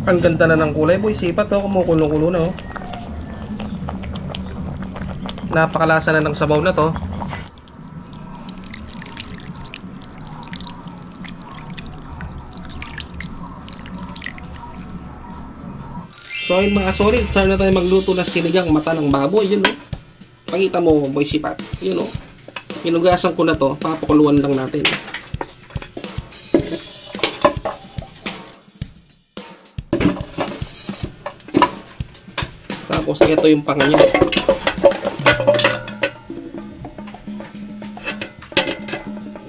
Ang ganda na ng kulay, boy. Sipat, oh. Kumukulo-kulo na, oh. Napakalasa na ng sabaw na to. So ayun mga solid, start na tayo magluto ng sinigang mata ng baboy. Yun, oh. Pakita mo, boy, sipat. Yun, oh. Hinugasan ko na to, papakuluan lang natin. Tapos ito yung panga niya.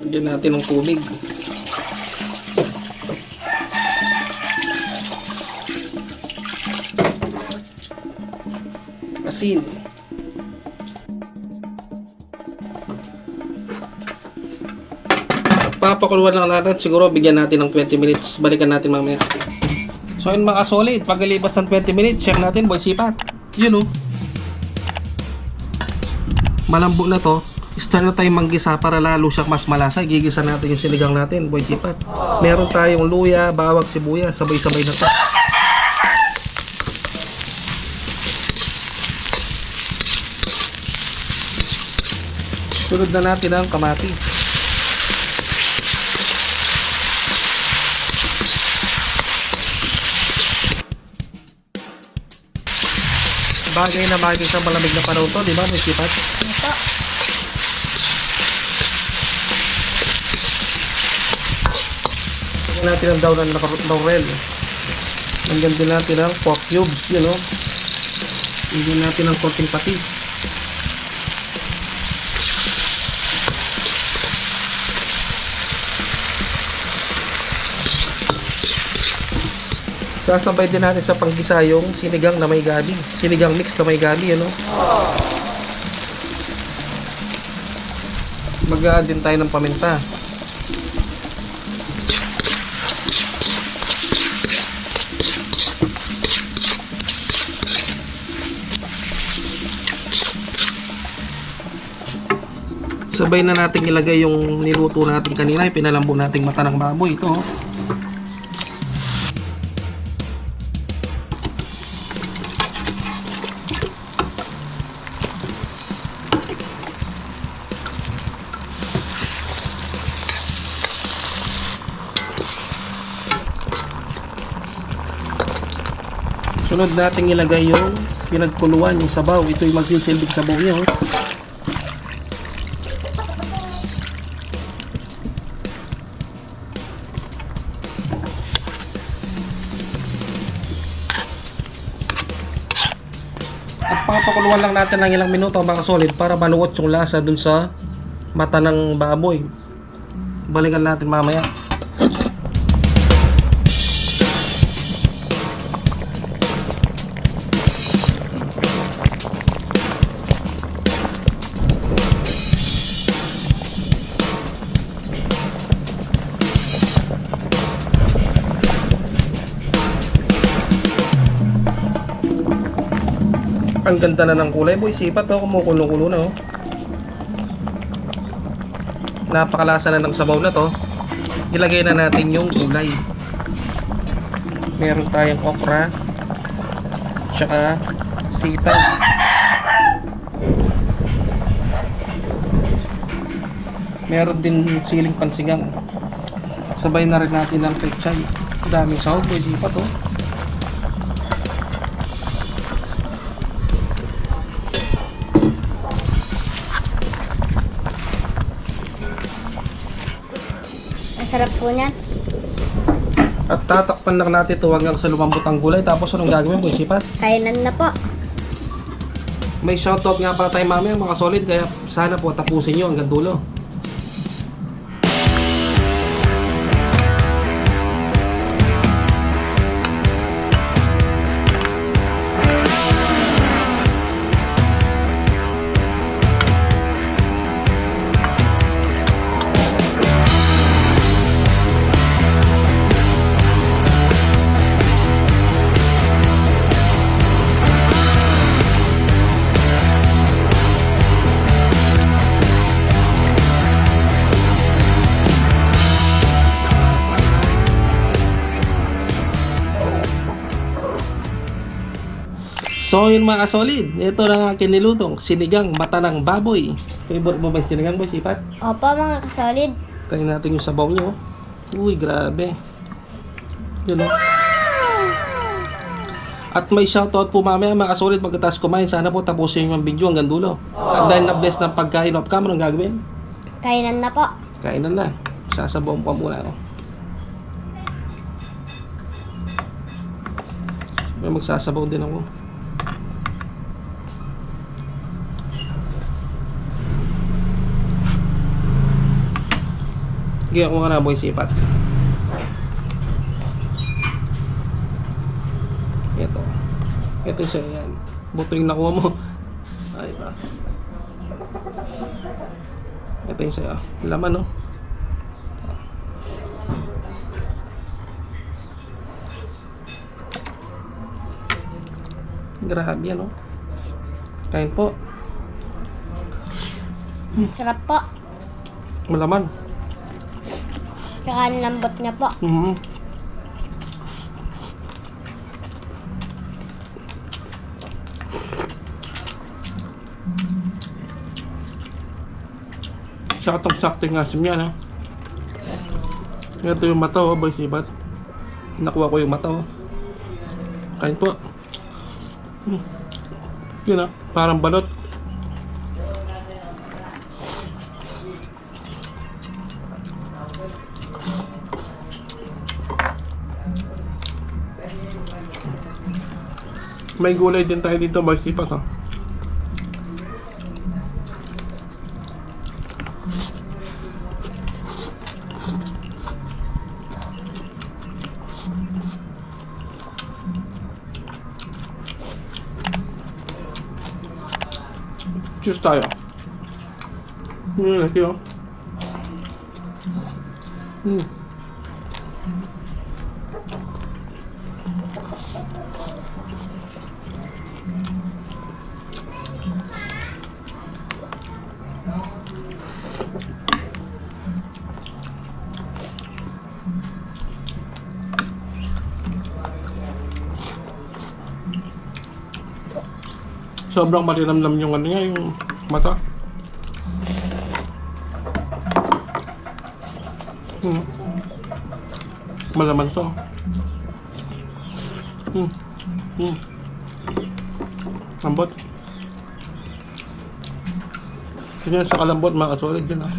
Lagyan natin ng tubig. Asin. Papakuluan lang natin, siguro bigyan natin ng 20 minutes. Balikan natin mamaya. So yun mga solid, paglilipas ng 20 minutes, check natin, boy, sipat. Yun, oh. Malambot na to. Start na tayong manggisa para lalo siyang mas malasa. Gigisa natin yung sinigang natin, boy, sipat. Meron tayong luya, bawang, sibuyas, sabay-sabay na to. Sunod na natin ang kamatis. Bagay na bagay sa malamig na panahon to, di ba? May sipat. Lagyan natin ang daw ng laurel. Lagyan din natin ang pork cubes, yun, o. Lagyan natin ang konting patis. Sasabay din natin sa panggisa yung sinigang na may gabi. Sinigang mix na may gabi, ano? Mag-add din tayo ng paminta. Sabay na natin ilagay yung niluto natin kanina, yung pinalambo nating mata ng baboy. Ito, oh. Sunod natin ilagay yung pinagkuluan, yung sabaw. Ito yung magsisilbig sabaw niya, oh. At papakuluan lang natin ng ilang minuto mga solid para manuot yung lasa dun sa mata ng baboy. Balikan natin mamaya. Ang ganda na ng kulay, boy. Sipat, oh. Kumukulo-kulo na, oh. Napakalasa na ng sabaw na to. Ilagay na natin yung gulay. Meron tayong okra, tsaka sitaw. Meron din siling pansigang. Sabay na rin natin ang pechay. Daming sahog, boy. Sipat, oh. Sarap po niyan. At tatakpan lang natin ito hanggang sa lumambot ang gulay. Tapos anong gagawin, boy, sipat? Kainan na po. May shoutout nga pala tayo mamaya mga solid. Kaya sana po tapusin nyo hanggang dulo. So yun mga kasolid, ito na nga kinilutong sinigang mata ng baboy. Favorite mo ba yung sinigang boy, Sipat? Opo mga kasolid. Tayo natin yung sabaw nyo. Uy, grabe. Yun o. At may shoutout po mamaya mga kasolid pagkatapos kumain. Sana po tapusin yung video hanggang dulo. At dahil na-bless ng pagkain off camera, ang gagawin? Kainan na po. Kainan na. Sasabaw pa muna ako. May magsasabaw din ako. Gaya ko nga na boy, Sipat. Ito siya yan. Buto yung nakuha mo. Ito. Ito yung sa'yo. Laman, no? Grabe yan, no? Kain po. Sarap po. Malaman. Tsaka ang lambot niya po. Saktong-sakto yung asim yan, ha? Ito yung mata, oh, boy, Sipat. Nakuha ko yung mata, oh. Kain po. Yun, parang balot. May gulay din tayo dito, boy, Sipat, oh. Cheers tayo. Laki, oh. Sobrang malinamnam yung ano niya, yung mata. Malaman to. Lambot. Ganyan sa kalambot mga kasolid yun, ah.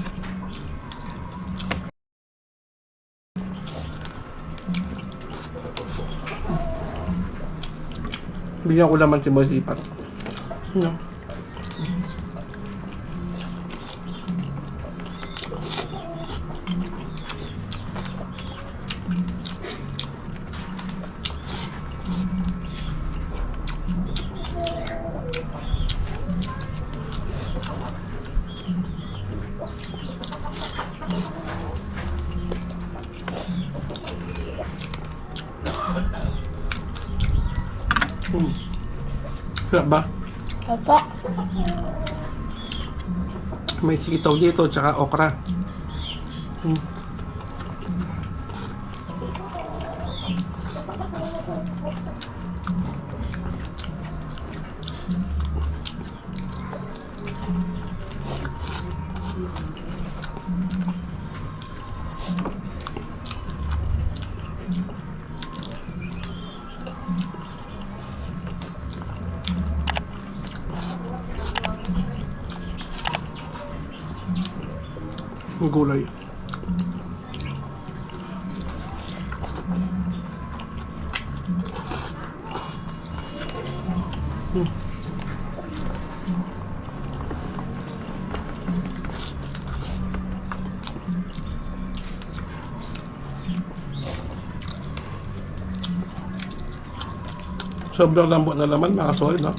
Bigyan ko naman si Boy Sipat. No. Sarap ba? Opo. May sitaw dito, tsaka okra. Gulay. Sobrang lambot na laman, mga solid, no?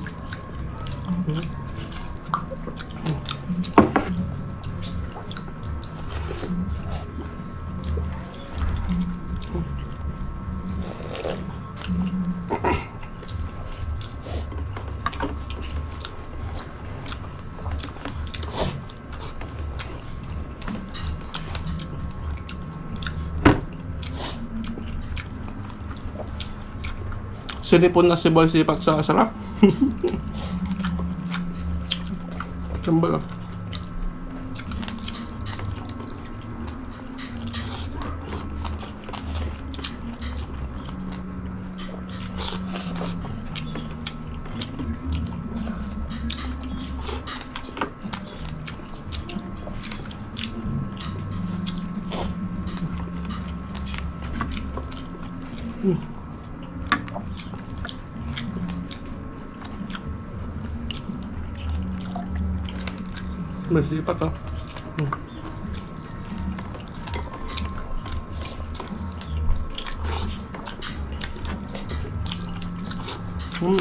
Sinipon na si Boy Sipat sa sarap. Sambal lang. Masih pa ka.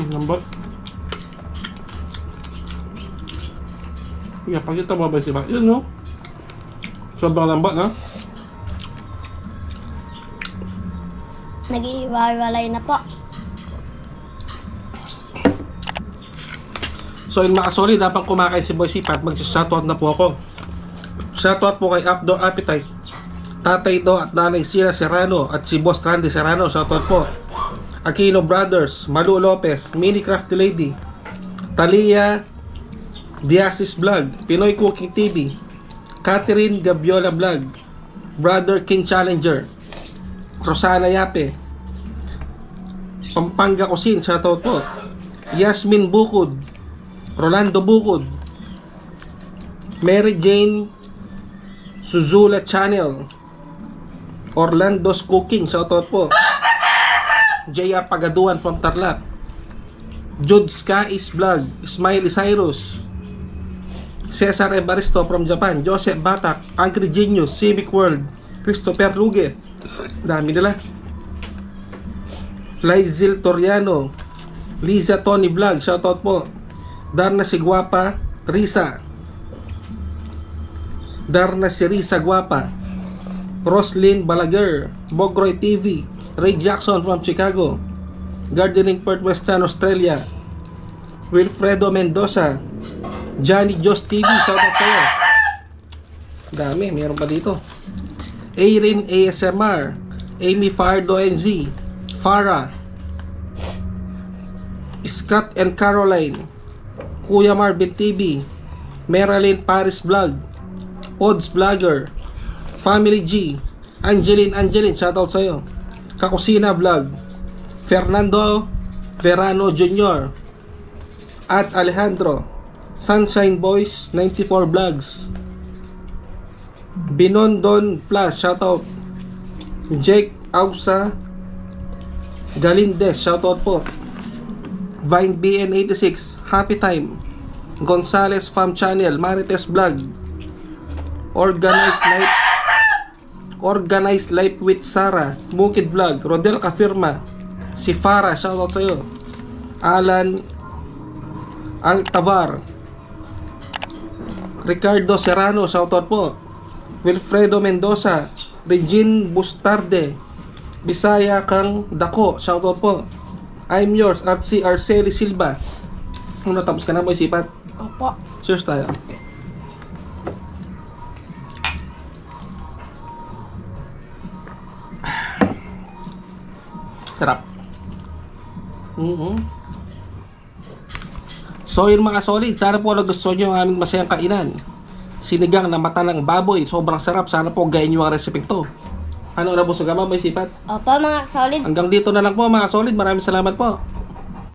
Lambot. Ya, pakita mo ba siya? Yun, no? Sobrang lambot, no? Nag-iwalay na po. So yun mga solid, habang kumakain si Boy Sipat, mag-shoutout na po ako. Shoutout po kay Outdoor Appetite, Tatay Do at Nanay Sira Serrano at si Boss Randy Serrano. Shoutout po. Aquino Brothers, Malu Lopez, Mini Crafty Lady, Talia Diasis Vlog, Pinoy Cooking TV, Catherine Gabiola Vlog, Brother King Challenger, Rosana Yape, Pampanga Cuisine. Shoutout po. Yasmin Bukod, Rolando Bukod, Mary Jane Suzula Channel, Orlando's Cooking. Shoutout po. JR Pagaduan from Tarlac, Jude Skais Vlog, Smiley Cyrus, Cesar Evaristo from Japan, Joseph Batak, Angry Genius, Civic World, Christopher Luge. Dami nila. Lizil Toriano, Liza Tony Vlog. Shoutout po. Darna si Guapa Risa, Darna si Risa Guapa, Roslyn Balaguer, Bogroy TV, Ray Jackson from Chicago, Gardening Perth, Western Australia, Wilfredo Mendoza, Johnny Jos TV. Shoutout sa'yo. Dami, meron pa dito. Erin ASMR, Amy Fardo NZ, Farah, Scott and Caroline, Kuya Marvin TV, Marilyn Paris Vlog, Odds Vlogger, Family G, Angeline, shoutout sa'yo. Kakusina Vlog, Fernando Verano Jr. at Alejandro, Sunshine Boys 94 Vlogs, Binondon Plus, shoutout. Jake Ausa Galindez, shoutout po. Vine BN86, Happy Time, Gonzales Farm Channel, Marites Vlog, Organized Life with Sarah, Bukid Vlog, Rodel Kafirma, si Farah, shoutout sa'yo. Alan Altavar, Ricardo Serrano, shoutout po. Wilfredo Mendoza, Regine Bustarde, Bisaya Kang Dako, shoutout po. I'm yours at si Arceli Silva. Ano, tapos ka na Boy Sipat? Opo. Cheers tayo. Sarap. So yun mga solid, sana po nagustuhan nyo ang aming masayang kainan. Sinigang na mata ng baboy, sobrang sarap. Sana po gayin nyo ang resepeng to. Ano na busog ka Boy Sipat? Opo mga solid. Hanggang dito na lang po mga solid. Maraming salamat po.